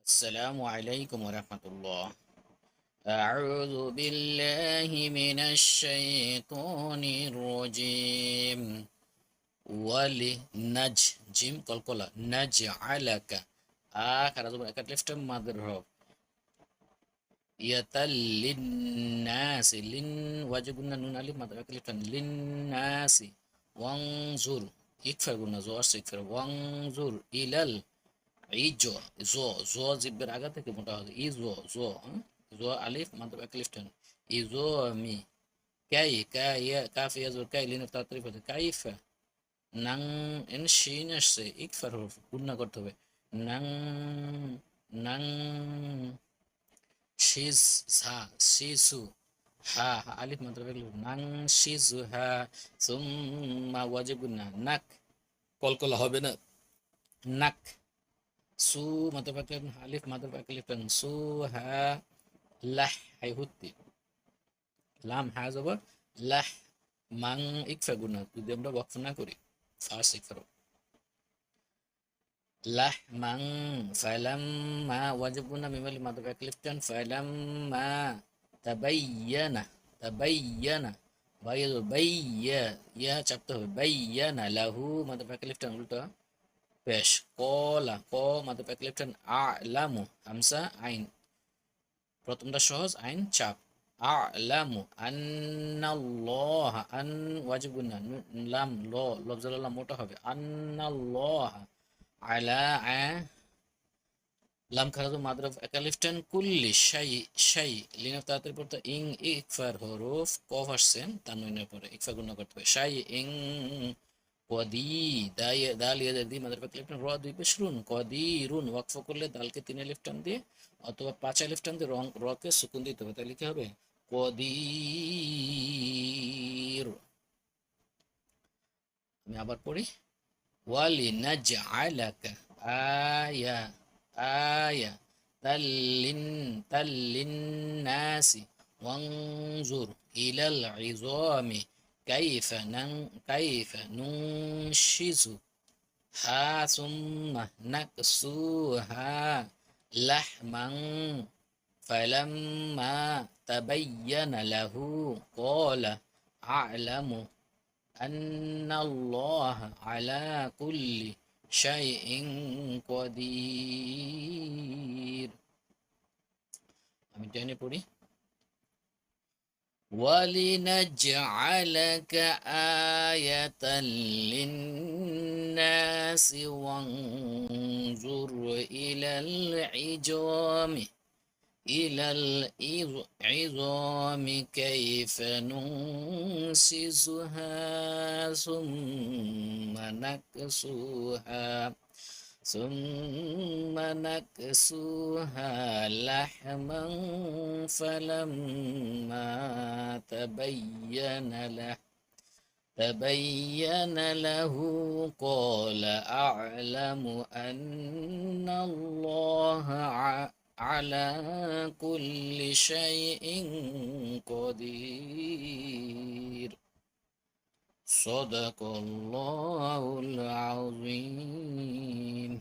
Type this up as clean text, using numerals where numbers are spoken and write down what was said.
السلام عليكم ورحمة الله. أعوذ بالله من الشيطان الرجيم. ولنج جيم قلقلة نجعلك آخر زبر أكاد لفتم مضرب يتللناس لن وجبنا نون ألف مضرب أكاد لفتم للناس وانظر يكفر قلنا زور يكفر وانظر إلى ইজো জো জো জিব্বের আগা থেকে মোটা হবে ইজো জো জো আলিফ মাত্র এক লিফটেন ইজো মি কাই কাই কাফ ইয়াজো কাই লিনের তাড়াতাড়ি পড়ে কাইফ নাং এন শিন আসছে ইকফার হরফ গুণনা করতে হবে নাং নাং শিজ সা শিসু হা হা আলিফ মাত্র এক লিফ নাং শিজু হা সুম্মা ওয়াজিব গুণনা নাক কলকলা হবে না নাক su motherfucking alif motherfucking su ha lah hay hutti lam ha জবর লাহ মাং ইকফা গুনা যদি আমরা ওয়াকফ না করি ফার্স্ট ইকফা লাহ মাং ফালাম মা ওয়াজিব গুনা মিমালি motherfucking ফালাম মা তাবাইয়ানা তাবাইয়ানা বাইয়া বাইয়া ইয়া চাপতে হবে বাইয়ানা লাহু motherfucking উল্টা পেশ কলা ক মাত্র প্যাক লেফটেন আ লামু হামসা আইন প্রথমটা সহজ আইন চাপ আ লামু আন্নাল্লাহ আন ওয়াজিব গুন্না লাম ল লফজাল মোটা হবে আন্নাল্লাহ আলা আ লাম খারাজু মাদ্রাফ একালিফটেন কুল্লি শাই শাই লিনাফ তাড়াতাড়ি পড়তে ইং ইকফার হরফ কফ আসছেন তানউইনের পরে ইকফা গুন্না করতে হবে শাই ইং কদি দাল ইয়াদের দি মাদার পাকে লিফটান র দুই পেশ রুন কদিরুন ওয়াকফ করলে দালকে তিনে লিফটান দিয়ে অথবা পাঁচে লিফটান দিয়ে রকে সুকুন দিতে হবে তাহলে কি হবে কদির। আমি আবার পড়ি ওয়ালিনাজআলাকা আয়া আয়া তাল্লিন্নাসি ওয়ানজুর ইলাল ইযামি كيف ننشزها ثم نكسوها لحما فلما تبين له قال أعلم أن الله على كل شيء قدير. আমি টেনে পড়ি ولنجعلك آية للناس وانظر إلى العظام كيف ننشزها ثم نكسوها لحما فلما تبين له قال أعلم أن الله على كل شيء قدير. صدق الله العظيم.